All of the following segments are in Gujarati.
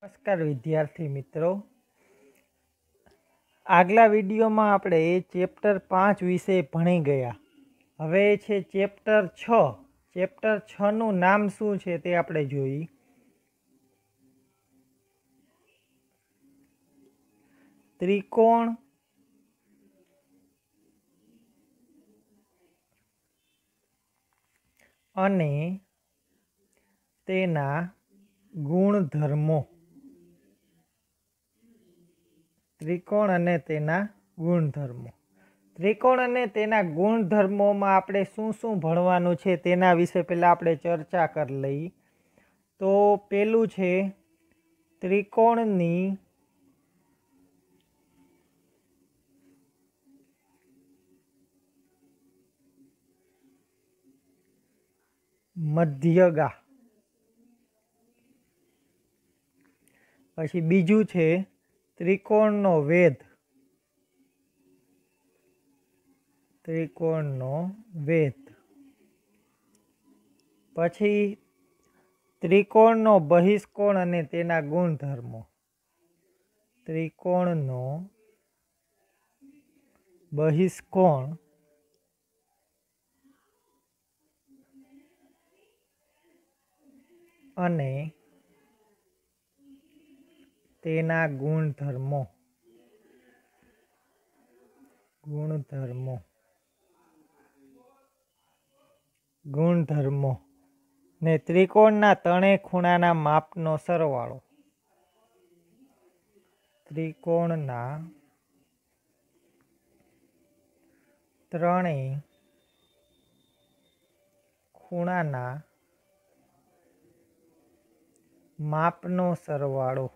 नमस्कार विद्यार्थी मित्रों, आगला विडियो में आपणे चेप्टर 5 विषय भणी गया। हवे छे चेप्टर 6। चेप्टर 6 नु नाम शुं छे ते आपणे जोई। त्रिकोण अने तेना गुणधर्मो। त्रिकोण अने तेना गुणधर्मो। त्रिकोण अने तेना गुणधर्मों में आपणे शुं शुं भणवानुं छे तेना विषे पहेला आपणे चर्चा कर लई। तो पेलुं छे त्रिकोणनी मध्यगा। पछी बीजुं छे त्रिकोणनो वेध। त्रिकोणनो वेध। पछी त्रिकोणनो बहिष्कोण अने तेना गुणधर्मो। त्रिकोणनो बहिष्कोण अने तेना गुणधर्मो। गुणधर्मो गुणधर्मो ने त्रिकोणना तणे खूणाना मापनो सरवाळो। त्रिकोणना त्रणेय खूणाना मापनो सरवाळो।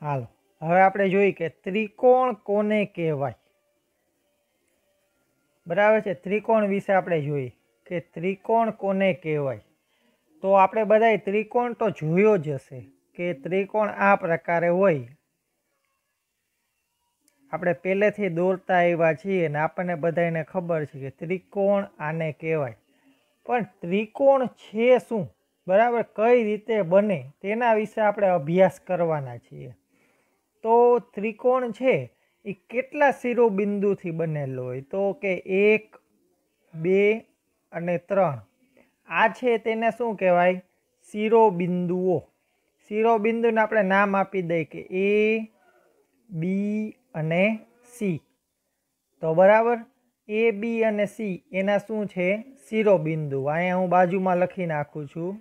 हालो हवे आपणे जोईए के त्रिकोण कोने कहेवाय। बराबर छे। त्रिकोण विषे आपणे जोईए के त्रिकोण कोने कहेवाय। तो आपणे बधाए त्रिकोण तो जोयो ज हशे के त्रिकोण आ प्रकारे होय। આપણે પહેલેથી દોરતા આવ્યા છીએ ને આપણને બધાને ખબર છે કે ત્રિકોણ આને કહેવાય, પણ ત્રિકોણ છે શું, બરાબર, કઈ રીતે બને તેના વિશે આપણે અભ્યાસ કરવાના છીએ. તો ત્રિકોણ છે એ કેટલા શિરોબિંદુથી બનેલો હોય? તો કે 1, 2 અને 3. આ છે તેને શું કહેવાય? શિરોબિંદુઓ. શિરોબિંદુને આપણે નામ આપી દઈએ કે A, B અને C. તો બરાબર, A, B અને C એના શું છે? શિરોબિંદુ. અહીંયા હું બાજુમાં લખી નાખું છું.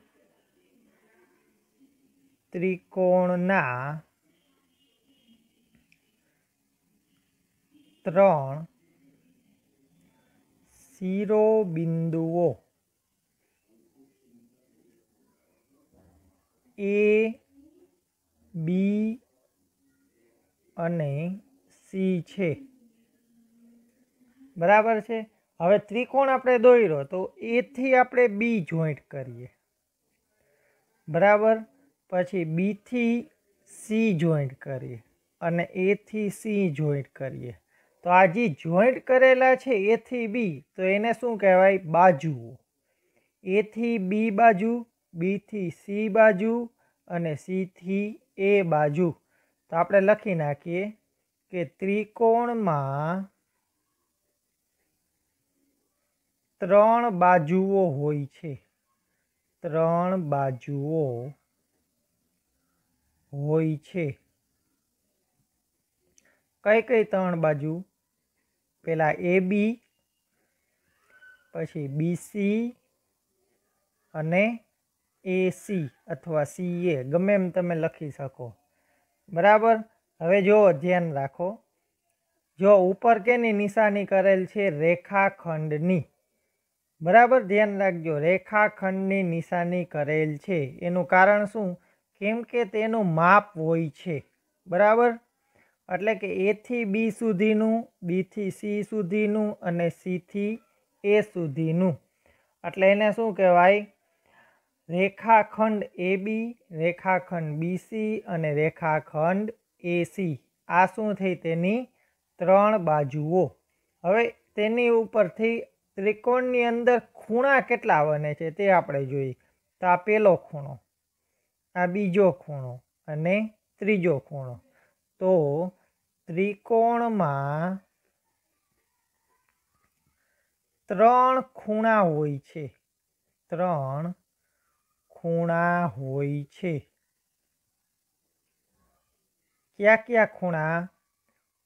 ત્રિકોણના 3 શિરોબિંદુઓ A, B અને C છે. બરાબર છે. હવે ત્રિકોણ આપણે દોર્યો તો A થી આપણે B જોઈન્ટ કરીએ, બરાબર, પછી B થી C જોઈન્ટ કરીએ અને A થી C જોઈન્ટ કરીએ. તો આ જે જોઈન્ટ કરેલા છે A થી B, તો એને શું કહેવાય? બાજુઓ. A થી B બાજુ, B થી C બાજુ અને C થી A બાજુ. તો આપણે લખી નાખીએ કે ત્રિકોણમાં 3 બાજુઓ હોય છે. 3 બાજુઓ હોય છે. કઈ કઈ 3 બાજુ? પેલા AB, પછી BC અને AC અથવા CA, ગમે એમ તમે લખી શકો. બરાબર. હવે જો ધ્યાન રાખો, જો ઉપર કેની નિશાની કરેલ છે? રેખાખંડની. બરાબર, ધ્યાન રાખજો, રેખાખંડની નિશાની કરેલ છે. એનું કારણ શું? કેમ કે તેનું માપ હોય છે. બરાબર, એટલે કે A થી B સુધીનું, B થી C સુધીનું અને C થી A સુધીનું. એટલે એને શું કહેવાય? રેખાખંડ AB, રેખાખંડ BC અને રેખાખંડ AC. આ શું થઈ? તેની 3 બાજુઓ. હવે તેની ઉપરથી ત્રિકોણની અંદર ખૂણા કેટલા બને છે તે આપણે જોઈએ. તો આ પહેલો ખૂણો, આ બીજો ખૂણો અને ત્રીજો ખૂણો. તો ત્રિકોણમાં 3 ખૂણા હોય છે. 3 ખૂણા હોય છે. ક્યાં ક્યાં ખૂણા?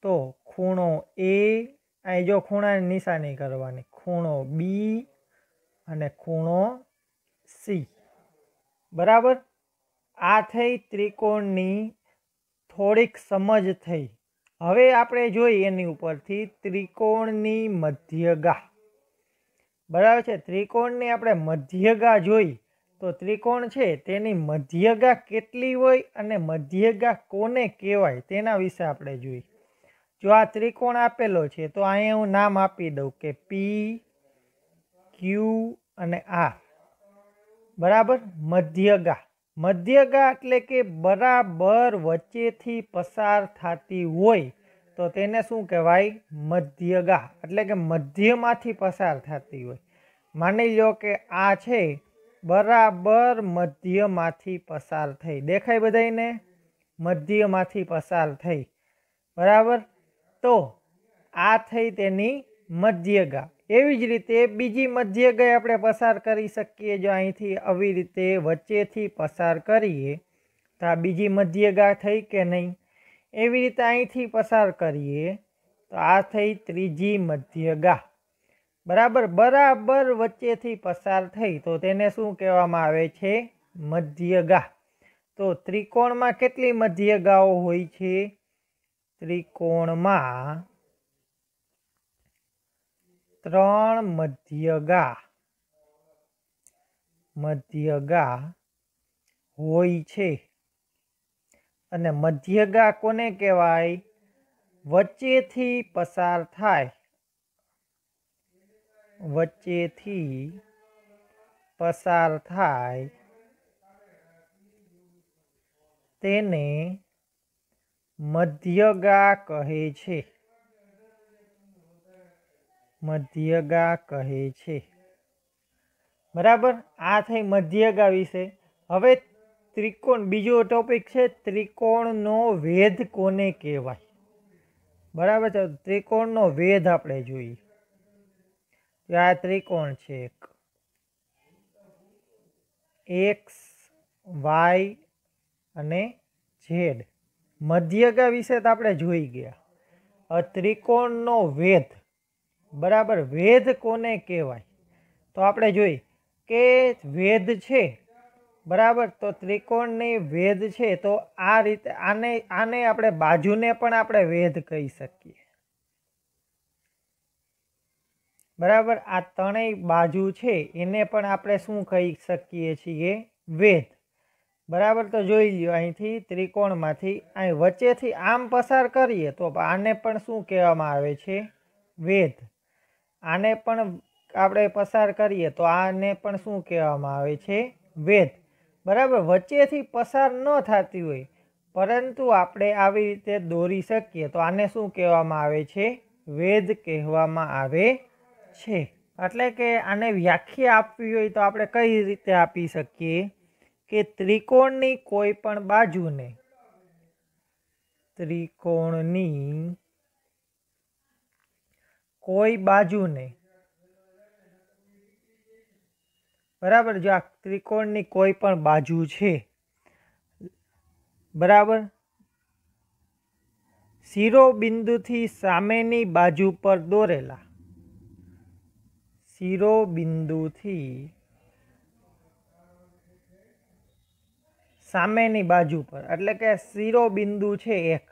તો ખૂણો એ, અહીં જો ખૂણાની નિશાની કરવાની, ખૂણો બી અને ખૂણો સી. બરાબર, આ થઈ ત્રિકોણની થોડીક સમજ થઈ. હવે આપણે જોઈએ એની ઉપરથી ત્રિકોણની મધ્યગા. બરાબર છે, ત્રિકોણની આપણે મધ્યગા જોઈ તો ત્રિકોણ છે તેની મધ્યગા કેટલી હોય અને મધ્યગા કોને કહેવાય તેના વિશે આપણે જોઈએ. જો આ ત્રિકોણ આપેલો છે તો અહીંયા હું નામ આપી દઉં કે પી, ક્યુ અને આર. બરાબર, મધ્યગા. મધ્યગા એટલે કે બરાબર વચ્ચેથી પસાર થતી હોય તો તેને શું કહેવાય? મધ્યગા. એટલે કે મધ્યમાંથી પસાર થતી હોય. માની લો કે આ છે બરાબર મધ્યમાંથી પસાર થઈ. દેખાય બધાયને? મધ્યમાંથી પસાર થઈ. બરાબર, તો આ થઈ તેની મધ્યગા. એવી જ રીતે બીજી મધ્યગા આપણે પસાર કરી શકીએ. જો અહીંથી આવી રીતે વચ્ચેથી પસાર કરીએ તો આ બીજી મધ્યગા થઈ કે નહીં? એવી રીતે અહીંથી પસાર કરીએ તો આ થઈ ત્રીજી મધ્યગા. બરાબર, બરાબર વચ્ચેથી પસાર થઈ તો તેને શું કહેવામાં આવે છે? મધ્યગા. તો ત્રિકોણમાં કેટલી મધ્યગાઓ હોય છે? ત્રિકોણમાં 3 મધ્યગા હોય છે. અને મધ્યગા કોને કહેવાય? વચ્ચેથી પસાર થાય. વચ્ચેથી પસાર થાય તેને મધ્યગા કહે છે. મધ્યગા કહે છે. બરાબર, આ થઈ મધ્યગા વિશે. હવે ત્રિકોણ, બીજો ટોપિક છે ત્રિકોણનો વેધ કોને કહેવાય. બરાબર છે, ત્રિકોણનો વેધ આપણે જોઈએ. આ ત્રિકોણ છે એક, એક્સ, વાય અને ઝેડ. મધ્યગા વિશે તો આપણે જોઈ ગયા. ત્રિકોણનો વેધ. બરાબર, વેધ કોને કહેવાય? તો આપણે જોઈ કે વેધ છે. બરાબર, તો ત્રિકોણની વેધ છે તો આ રીતે આને આપણે બાજુને પણ આપણે વેધ કહી શકીએ. બરાબર, આ ત્રણેય બાજુ છે એને પણ આપણે શું કહી શકીએ છીએ? વેધ. બરાબર, તો જોઈ લ્યો અહીંથી ત્રિકોણમાંથી અહીં વચ્ચેથી આમ પસાર કરીએ તો આને પણ શું કહેવામાં આવે છે? વેધ. આને પણ આપણે પસાર કરીએ તો આને પણ શું કહેવામાં આવે છે? વેધ. બરાબર, વચ્ચેથી પસાર ન થતી હોય પરંતુ આપણે આવી રીતે દોરી શકીએ તો આને શું કહેવામાં આવે છે? વેધ કહેવામાં આવે છે. એટલે કે આને વ્યાખ્યા આપવી હોય તો આપણે કઈ રીતે આપી શકીએ કે ત્રિકોણની કોઈ પણ બાજુને, ત્રિકોણની કોઈ બાજુને, બરાબર, જો આ ત્રિકોણની કોઈ પણ બાજુ છે, બરાબર, શિરોબિંદુથી સામેની બાજુ પર દોરેલા, શિરોબિંદુથી સામેની બાજુ પર, એટલે કે શિરોબિંદુ છે એક,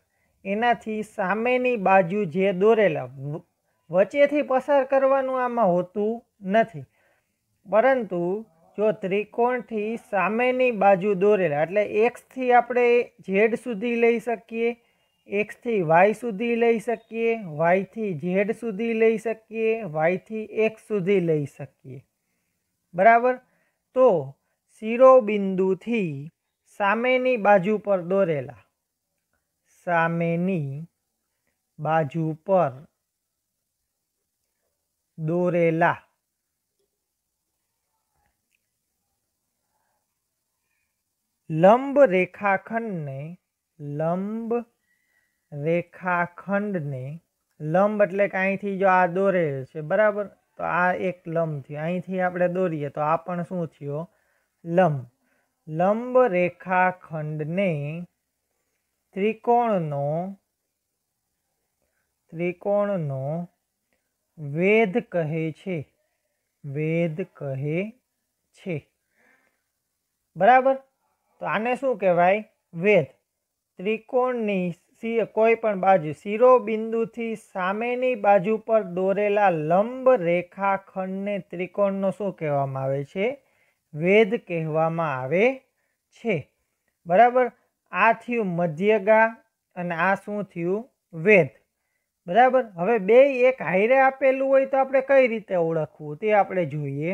એનાથી સામેની બાજુ જે દોરેલા, વચ્ચેથી પસાર કરવાનું આમાં હોતું નથી, પરંતુ જો ત્રિકોણથી સામેની બાજુ દોરેલા એટલે એક્સથી આપણે ઝેડ સુધી લઈ શકીએ, એક્સથી વાય સુધી લઈ શકીએ, વાયથી ઝેડ સુધી લઈ શકીએ, વાયથી એક્સ સુધી લઈ શકીએ. બરાબર, તો શિરોબિંદુથી સામેની બાજુ પર દોરેલા, સામેની બાજુ પર દોરેલા લંબ રેખાખંડને લંબ એટલે કે અહીંથી જો આ દોરેલ છે બરાબર, તો આ એક લંબ થયો, અહીંથી આપણે દોરીએ તો આ પણ શું થયો? લંબ. લંબ રેખાખંડને ત્રિકોણનો વેધ કહે છે. બરાબર, તો આને શું કહેવાય? વેધ. ત્રિકોણની કોઈ પણ બાજુ શિરોબિંદુથી સામેની બાજુ પર દોરેલા લંબ રેખાખંડને ત્રિકોણનો શું કહેવામાં આવે છે? વેધ કહેવામાં આવે છે. બરાબર, આ થયું મધ્યગા અને આ શું થયું? વેધ. બરાબર, હવે બે એક હાઈરે આપેલું હોય તો આપણે કઈ રીતે ઓળખવું તે આપણે જોઈએ.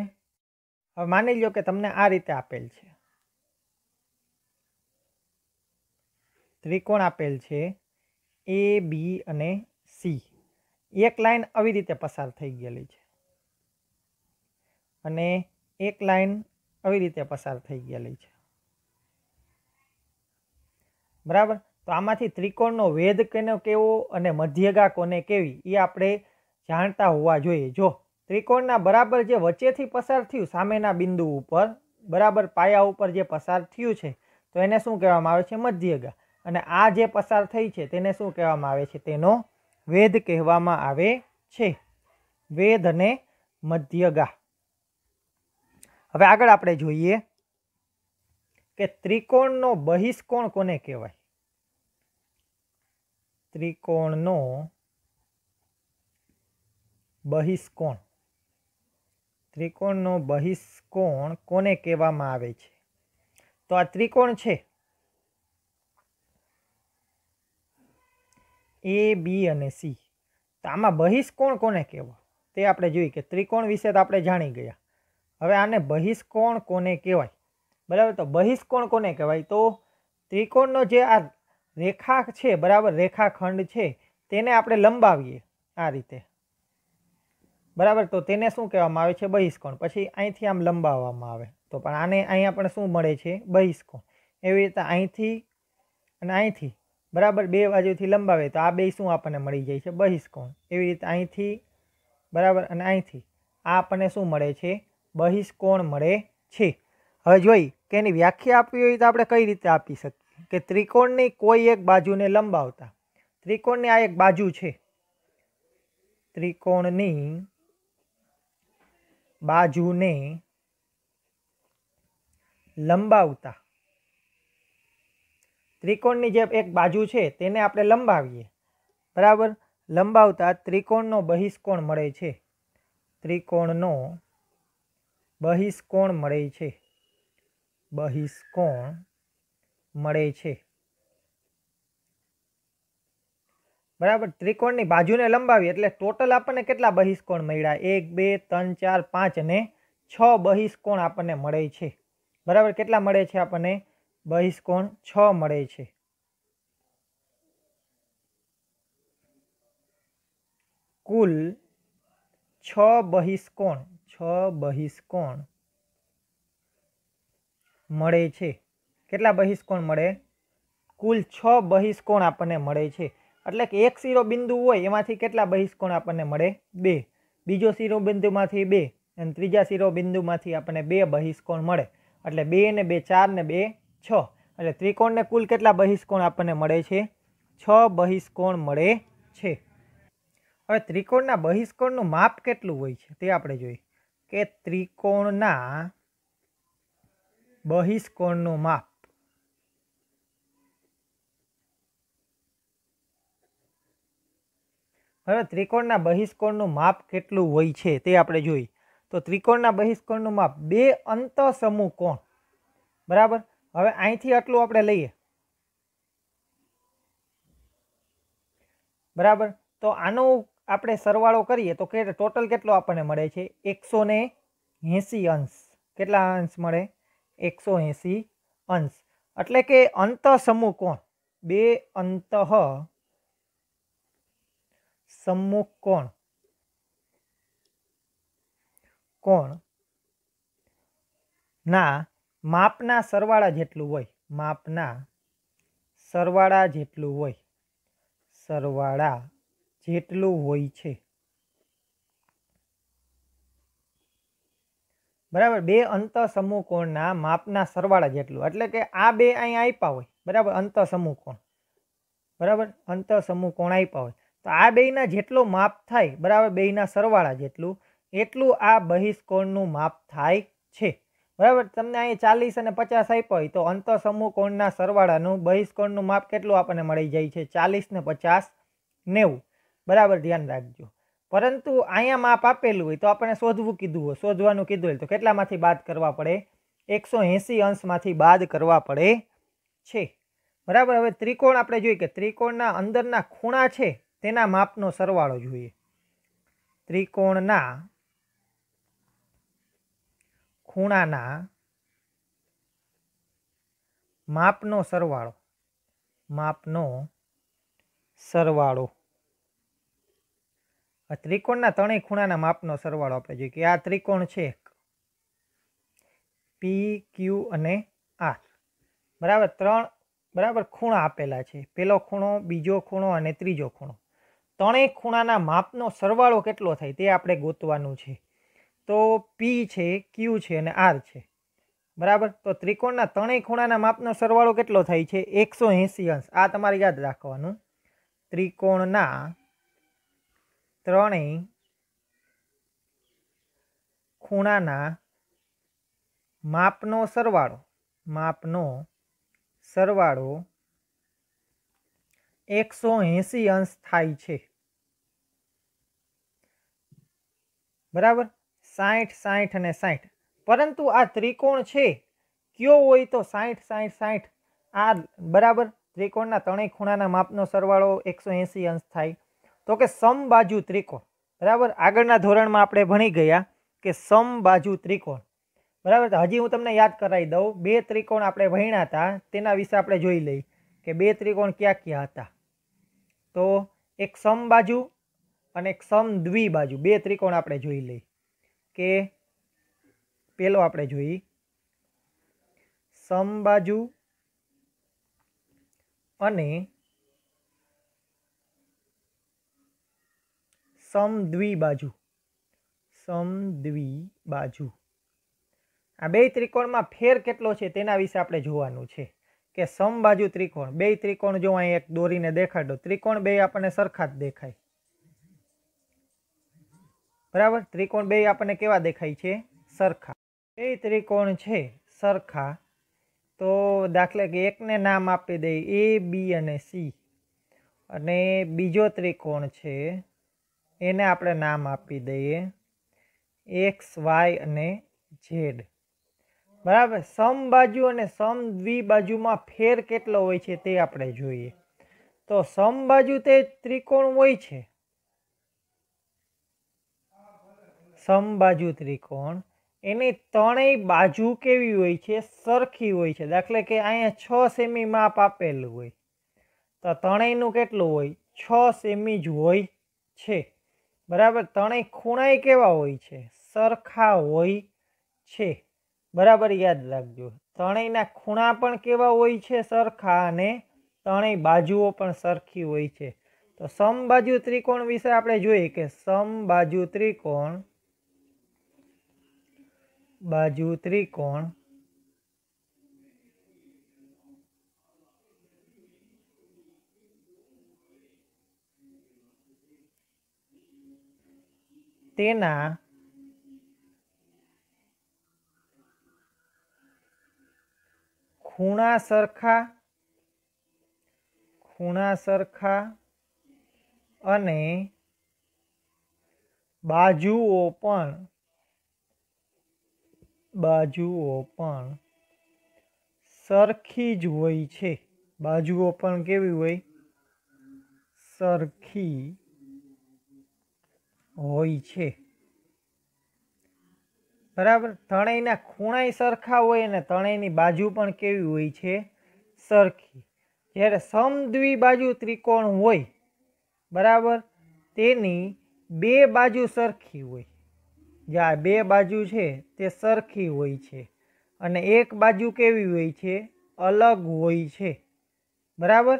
હવે માની લો કે તમને આ રીતે આપેલ છે, ત્રિકોણ આપેલ છે એ બી અને સી. એક લાઈન આવી રીતે પસાર થઈ ગયેલી છે અને એક લાઈન આવી રીતે પસાર થઈ ગયેલી છે. બરાબર, તો આમાંથી ત્રિકોણનો વેધ કોને કેવો અને મધ્યગા કોને કેવી એ આપણે જાણતા હોવા જોઈએ. જો ત્રિકોણના બરાબર જે વચ્ચેથી પસાર થયું સામેના બિંદુ ઉપર, બરાબર પાયા ઉપર જે પસાર થયું છે, તો એને શું કહેવામાં આવે છે? મધ્યગા. અને આ જે પસાર થઈ છે તેને શું કહેવામાં આવે છે? તેનો વેધ કહેવામાં આવે છે. વેધ અને મધ્યગા. હવે આગળ આપણે જોઈએ કે ત્રિકોણનો બહિષ્કોણ કોને કહેવાય? ત્રિકોણનો બહિષ્કોણ. ત્રિકોણનો બહિષ્કોણ કોને કહેવામાં આવે છે? તો આ ત્રિકોણ છે એ બી અને સી, તો આમાં બહિષ્કોણ કોને કહેવાય તે આપણે જોઈએ. કે ત્રિકોણ વિશે તો આપણે જાણી ગયા, હવે આને બહિષ્કોણ કોને કહેવાય? બરાબર, તો બહિષ્કોણ કોને કહેવાય? તો ત્રિકોણનો જે આ રેખા છે, બરાબર રેખાખંડ છે, તેને આપણે લંબાવીએ આ રીતે, બરાબર, તો તેને શું કહેવામાં આવે છે? બહિષ્કોણ. પછી અહીંથી આમ લંબાવવામાં આવે તો પણ આને અહીં આપણે શું મળે છે? બહિષ્કોણ. એવી રીતે અહીંથી અને અહીંથી, બરાબર બે બાજુથી લંબાવે તો આ બે શું આપણને મળી જાય છે? બહિષ્કોણ. એવી રીતે અહીંથી, બરાબર, અને અહીંથી આ આપણને શું મળે છે? બહિષ્કોણ મળે છે. હવે જોઈ કે એની વ્યાખ્યા આપવી હોય તો આપણે કઈ રીતે આપી શકીએ? કે ત્રિકોણની કોઈ એક બાજુને લંબાવતા, ત્રિકોણની આ એક બાજુ છે, ત્રિકોણની બાજુને લંબાવતા, ત્રિકોણની જે એક બાજુ છે તેને આપણે લંબાવીએ, બરાબર, લંબાવતા ત્રિકોણનો બહિષ્કોણ મળે છે. ત્રિકોણનો બહિષ્કોણ મળે છે. બહિષ્કોણ મળે છે. બરાબર, ત્રિકોણની બાજુને લંબાવી એટલે ટોટલ આપણને કેટલા બહિષ્કોણ મળ્યા? 1 2 3 4 5 અને 6 બહિષ્કોણ આપણને મળે છે. બરાબર, કેટલા મળે છે આપણને? બહિષ્કોણ 6 મળે છે. કુલ 6 બહિષ્કોણ મળે છે. કેટલા બહિષ્કોણ મળે? કુલ 6 બહિષ્કોણ આપણને મળે છે. એટલે કે એક શિરોબિંદુ હોય એમાંથી કેટલા બહિષ્કોણ આપણને મળે? 2. બીજો શિરોબિંદુમાંથી 2 અને ત્રીજા શિરોબિંદુમાંથી આપણને 2 બહિષ્કોણ મળે. એટલે 2 ને 2 4 ને 2 6. એટલે ત્રિકોણને કુલ કેટલા બહિષ્કોણ આપણને મળે છે? 6 બહિષ્કોણ મળે છે. હવે ત્રિકોણના બહિષ્કોણનું માપ કેટલું હોય છે તે આપણે જોઈએ. કે ત્રિકોણના બહિષ્કોણનું માપ હવે ત્રિકોણના બહિષ્કોણનું માપ કેટલું હોય છે તે આપણે જોઈએ. તો ત્રિકોણના બહિષ્કોણનું માપ 2 અંતઃસમૂહ કોણ. બરાબર, હવે અહીંથી આટલું આપણે લઈએ, બરાબર, તો આનો આપણે સરવાળો કરીએ તો ટોટલ કેટલો આપણને મળે છે? 180 અંશ. કેટલા અંશ મળે? 180 અંશ. એટલે કે અંતઃસમૂહ કોણ, 2 અંતઃસમૂહ કોણ ના માપના સરવાળા જેટલું હોય. માપના સરવાળા જેટલું હોય, સરવાળા જેટલું હોય છે, બરાબર। બે અંત સમૂહકોણના માપના સરવાળા જેટલું, એટલે કે આ બે અહીંયા આપ્યા હોય, બરાબર, અંત સમૂહકોણ, બરાબર, અંત સમૂહકોણ આપ્યા હોય તો આ બેયના જેટલો માપ થાય, બરાબર, બેયના સરવાળા જેટલું, એટલું આ બહિષ્કોણનું માપ થાય છે, બરાબર। તમને અહીં 40 અને 50 આપ્યા હોય તો અંત સમૂહકોણના સરવાળાનું બહિષ્કોણનું માપ કેટલું આપણને મળી જાય છે? 40 ને 50 90, બરાબર, ધ્યાન રાખજો। પરંતુ અહીંયા માપ આપેલું હોય તો આપણે શોધવું કીધું હોય, શોધવાનું કીધું હોય તો કેટલામાંથી બાદ કરવા પડે? 180 અંશમાંથી બાદ કરવા પડે છે, બરાબર। હવે ત્રિકોણ આપણે જોઈએ કે ત્રિકોણના અંદરના ખૂણા છે તેના માપનો સરવાળો જોઈએ। ત્રિકોણના ખૂણાના માપનો સરવાળો, માપનો સરવાળો, ત્રિકોણના ત્રણેય ખૂણાના માપનો સરવાળો આપણે જોઈએ કે આ ત્રિકોણ છે પી, ક્યુ અને આર, બરાબર, ત્રણ, બરાબર, ખૂણા આપેલા છે, પહેલો ખૂણો, બીજો ખૂણો અને ત્રીજો ખૂણો, ત્રણેય ખૂણાના માપનો સરવાળો કેટલો થાય તે આપણે ગોતવાનું છે। તો પી છે, ક્યુ છે અને આર છે, બરાબર। તો ત્રિકોણના ત્રણેય ખૂણાના માપનો સરવાળો કેટલો થાય છે? 180 અંશ। આ તમારે યાદ રાખવાનું, ત્રિકોણના ત્રણેય ખૂણાના માપનો સરવાળો, માપનો સરવાળો 180 અંશ થાય છે, બરાબર, 60 60 અને 60। પરંતુ આ ત્રિકોણ છે કયો હોય તો 60 60 60 આ, બરાબર, ત્રિકોણના ત્રણેય ખૂણાના માપનો સરવાળો 180 અંશ થાય તો કે સમબાજુ ત્રિકોણ, બરાબર। આગળના ધોરણમાં આપણે ભણી ગયા કે સમબાજુ ત્રિકોણ, બરાબર। તો હજી હું તમને યાદ કરાવી દઉં, બે ત્રિકોણ આપણે ભણ્યા હતા તેના વિશે આપણે જોઈ લઈ કે બે ત્રિકોણ ક્યાં ક્યાં હતા। તો એક સમબાજુ અને એક સમદ્વિબાજુ, બે ત્રિકોણ આપણે જોઈ લઈ કે પેલો આપણે જોઈ સમબાજુ અને સમદ્વિબાજુ, સમદ્વિબાજુ, આ બે ત્રિકોણમાં ફેર કેટલો છે તેના વિશે આપણે જોવાનું છે કે સમબાજુ ત્રિકોણ, બે ત્રિકોણ જો અહીં એક દોરીને દેખાડો, ત્રિકોણ બે આપણને સરખા જ દેખાય, બરાબર, ત્રિકોણ બે આપણને કેવા દેખાય છે? સરખા। બે ત્રિકોણ છે સરખા, તો દાખલા કે એકને નામ આપી દઈએ એ, બી અને સી, અને બીજો ત્રિકોણ છે એને આપણે નામ આપી દઈએ એક્સ, વાય અને ઝેડ, બરાબર। સમબાજુ અને સમદ્વિબાજુમાં ફેર કેટલો હોય છે તે આપણે જોઈએ। તો સમબાજુ તે ત્રિકોણ હોય છે, સમબાજુ ત્રિકોણ, એની ત્રણેય બાજુ કેવી હોય છે? સરખી હોય છે। દાખલા કે અહીંયા 6 સેમી માપ આપેલું હોય તો ત્રણેયનું કેટલું હોય? 6 સેમી જ હોય છે, બરાબર। ત્રણેય ખૂણાય કેવા હોય છે? સરખા હોય છે, બરાબર, યાદ રાખજો। ત્રણેયના ખૂણા પણ કેવા હોય છે? સરખા, અને ત્રણેય બાજુઓ પણ સરખી હોય છે। તો સમબાજુ ત્રિકોણ વિશે આપણે જોઈએ કે સમબાજુ ત્રિકોણ, બાજુ ત્રિકોણ તેના ખૂણા સરખા, ખૂણા સરખા અને બાજુઓ પણ, બાજુઓ પણ સરખી જ હોય છે, બાજુઓ પણ કેવી હોય? સરખી હોય છે, બરાબર। ત્રણેયના ખૂણાય સરખા હોય અને ત્રણેયની બાજુ પણ કેવી હોય છે? સરખી। જ્યારે સમદ્વિબાજુ ત્રિકોણ હોય, બરાબર, તેની બે બાજુ સરખી હોય, જે બે બાજુ છે તે સરખી હોય છે અને એક બાજુ કેવી હોય છે? अलग होय छे। बराबर।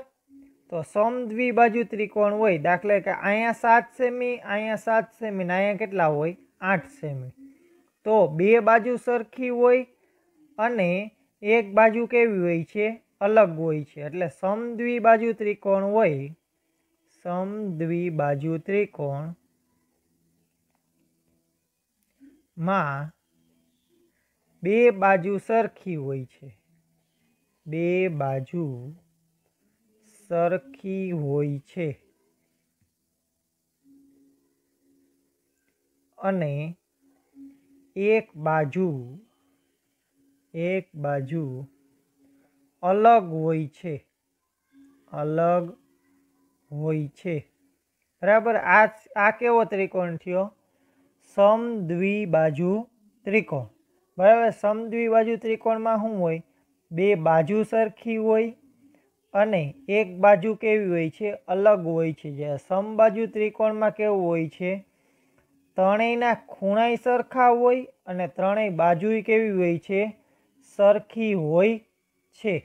तो समद्विबाजु त्रिकोण होय, दाखला के अहींया 7 सेमी, अहींया 7 सेमी ने अहींया केटला होय 8 सेमी। तो बे बाजू सरखी होय अने एक बाजू केवी होय छे अलग होय छे, એટલે समद्विबाजु त्रिकोण होय, समद्विबाजु त्रिकोण માં બે બાજુ સરખી હોય છે, બે બાજુ સરખી હોય છે અને એક બાજુ अलग होय छे, अलग होय छे। बराबर। आ केवो त्रिकोण थयो? समद्विबाजु त्रिकोण। बराबर। समद्विबाजु त्रिकोण में शुं होय? बे बाजू सरखी होय अने एक बाजू केवी होय छे अलग होय छे। जे समबाजु त्रिकोण में केवुं होय छे? त्रणेयना खूणाय सरखा होय अने त्रणेय बाजुय केवी होय छे सरखी होय छे।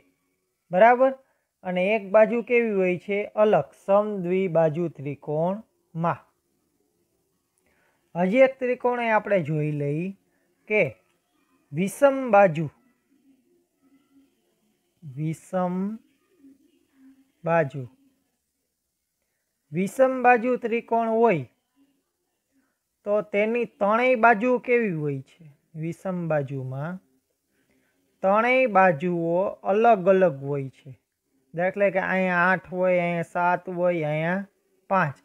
बराबर। अने एक बाजू केवी होय छे अलग, समद्विबाजु त्रिकोण में। हजी एक त्रिकोण आपणे जोई लई के विषम बाजू, विषम बाजू, विषम बाजू त्रिकोण होय तो तेनी त्रणेय बाजू केवी होय छे? विषम बाजू में त्रणेय बाजुओ अलग अलग होय छे। दाखला के अहींया 8 होय, अहींया 7 होय, अहींया 5।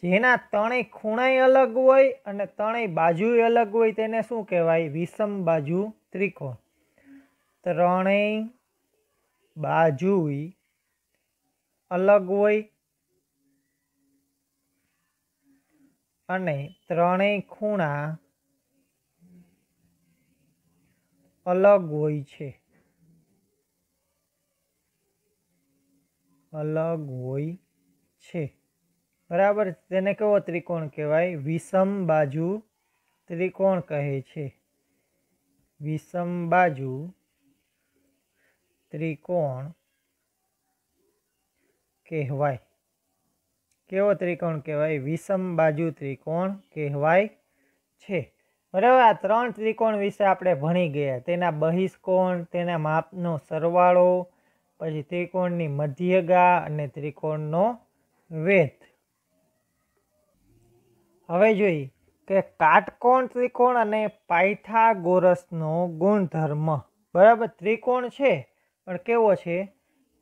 जेना त्रणेय खूणाय अलग होय अने त्रणेय बाजुय अलग होय तेने शुं कहेवाय? विषम बाजू त्रिकोण। त्रणेय बाजुय अलग होय अने त्रणेय खूणा अलग होय छे, अलग होय छे। बराबर। तेने केवो त्रिकोण कहेवाय? विषम बाजू त्रिकोण कहे छे, विषम बाजू त्रिकोण कहेवाय। केवो त्रिकोण कहेवाय? विषम बाजू त्रिकोण कहेवाय छे। बराबर। आ त्रण त्रिकोण विषे आपणे भणी गया, तेना बहिष्कोण, तेना मापनो सरवाळो, पछी त्रिकोणनी मध्यगा अने त्रिकोणनो वेध। हवे जोई के काटकोण त्रिकोण अने पायथागोरसनो गुणधर्म। बराबर। त्रिकोण छे पण केवो छे?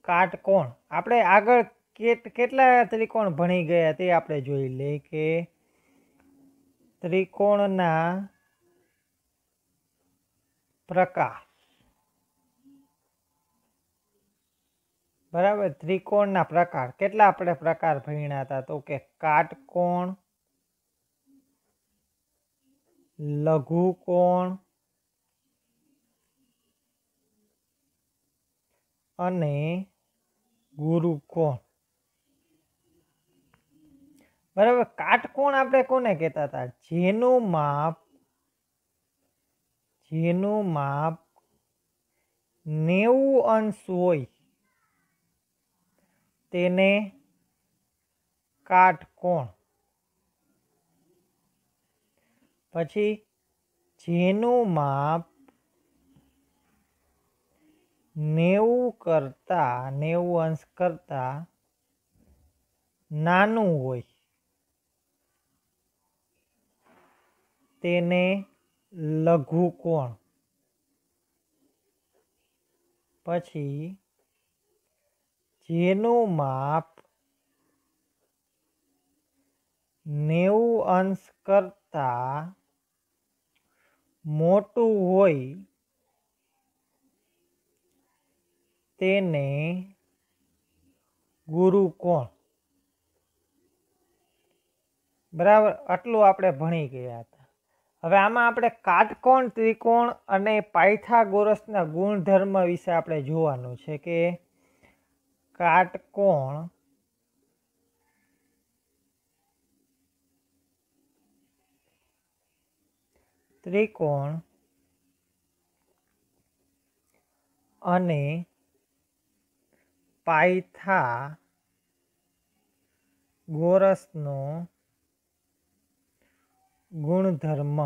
काटकोण। आपणे आगळ केटला त्रिकोण भणी गया ते आपणे जोई ले के त्रिकोणना प्रकार। बराबर। त्रिकोणना प्रकार केटला आपणे प्रकार भण्या हता? तो के काटकोण, लघुकोण अने गुरुकोण। बराबर। काटकोण आपणे कोने कहेता हता? जेनुं माप 90 अंश होय तेने काटकोण। पछी जेनुं माप 90 अंश करता नानुं होय तेने लघुकोण। पछी जेनुं माप 90 अंश करता मोटुं होय तेने गुरुकोण। बराबर। आटलुं आपणे भणी गया हता। हवे आमां आपणे काटकोण त्रिकोण अने पायथागोरसना गुणधर्म विषे आपणे जोवानुं छे के काटकोण त्रिकोण अने પાયથાગોરસનો ગુણધર્મ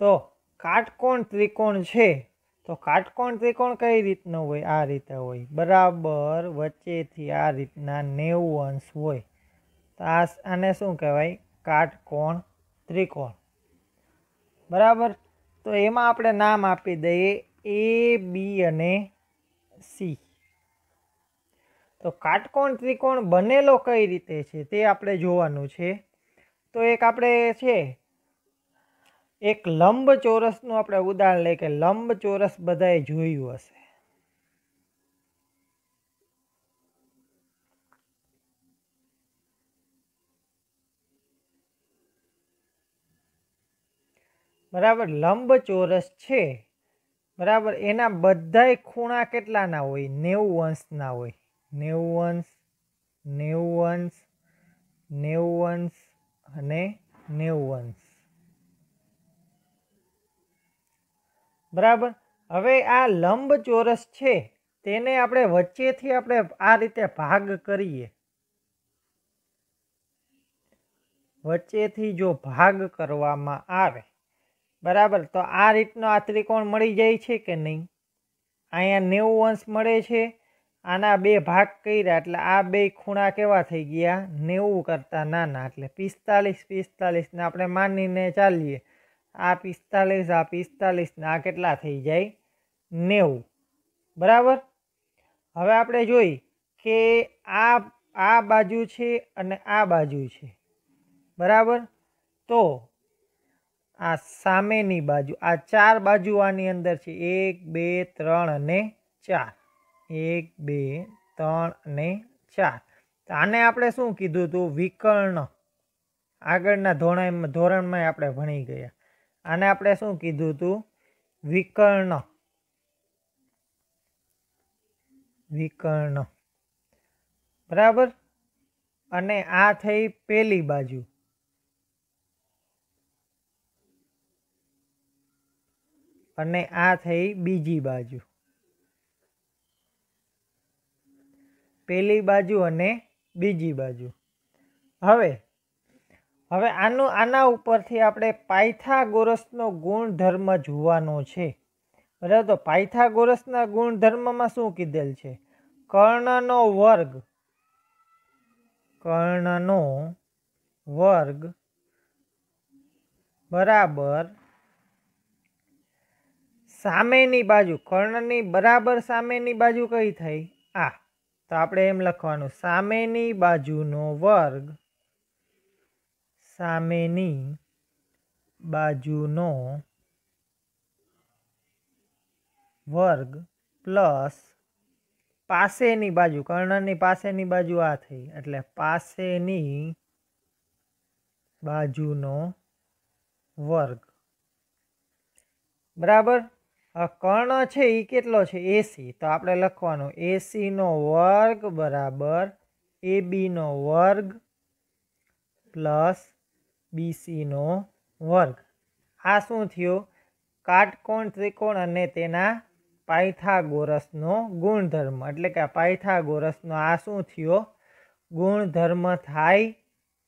તો કાટકોણ ત્રિકોણ છે તો કાટકોણ ત્રિકોણ કઈ રીતનો હોય? આ રીતે હોય, બરાબર વચ્ચેથી આ રીતના 90 અંશ હોય તો આને શું કહેવાય? કાટકોણ ત્રિકોણ, બરાબર. તો એમાં આપણે નામ આપી દઈએ એ, બી અને સી. તો કાટકોણ ત્રિકોણ બનેલો કઈ રીતે છે તે આપણે જોવાનું છે. તો એક આપણે છે એક લંબચોરસનું આપણે ઉદાહરણ લઈએ કે લંબચોરસ બધાએ જોયું હશે. બરાબર, લંબચોરસ છે, બરાબર. એના બધાય ખૂણા કેટલાના હોય? 90 અંશના હોય. 90 અંશ, 90 અંશ, 90 અંશ અને 90 અંશ, બરાબર. હવે આ લંબચોરસ છે તેને આપણે વચ્ચેથી આપણે આ રીતે ભાગ કરીએ, વચ્ચેથી જો ભાગ કરવામાં આવે, બરાબર, તો આ રીતનો આ ત્રિકોણ મળી જાય છે કે નહીં? અહીંયા 90 અંશ મળે છે, આના બે ભાગ કર્યા એટલે આ બે ખૂણા કેવા થઈ ગયા? 90 કરતાં નાના, એટલે 45 ને આપણે માનીને ચાલીએ આ 45 ને આ કેટલા થઈ જાય? 90, બરાબર. હવે આપણે જોઈ કે આ બાજુ છે અને આ બાજુ છે, બરાબર. તો આ સામેની બાજુ, આ 4 બાજુ આની અંદર છે, 1 2 3 અને 4, 1 2 3 અને 4. તો આને આપણે શું કીધું હતું? વિકર્ણ. આગળના ધોરણમાં આપણે ભણી ગયા. આને આપણે શું કીધું હતું? વિકર્ણ. બરાબર. અને આ થઈ પેલી બાજુ, અને આ થઈ બીજી બાજુ. પેલી બાજુ અને બીજી બાજુ. હવે આના ઉપરથી આપણે પાયથાગોરસનો ગુણધર્મ જોવાનો છે, બરાબર. તો પાયથાગોરસના ગુણધર્મમાં શું કીધેલ છે? કર્ણનો વર્ગ બરાબર સામેની બાજુ. કર્ણની બરાબર સામેની બાજુ કઈ થઈ? આ. તો આપણે એમ લખવાનું, સામેની બાજુનો વર્ગ, સામેની બાજુનો વર્ગ પ્લસ પાસેની બાજુ. કર્ણની પાસેની બાજુ આ થઈ એટલે પાસેની બાજુનો વર્ગ, બરાબર. કર્ણ છે એ કેટલો છે? 80. તો આપણે લખવાનું 80 નો વર્ગ બરાબર AB નો વર્ગ પ્લસ BC નો વર્ગ. આ શું થયું? કાટકોણ ત્રિકોણ અને તેના પાયથાગોરસનો ગુણધર્મ. એટલે કે આ પાયથાગોરસનો આ શું થયો? ગુણધર્મ થાય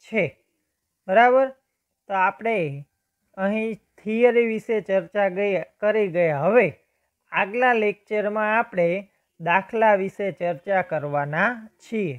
છે, બરાબર. તો આપણે અહીં થિયરી વિશે ચર્ચા કરી ગયા. હવે આગલા લેક્ચરમાં આપણે દાખલા વિશે ચર્ચા કરવાના છીએ.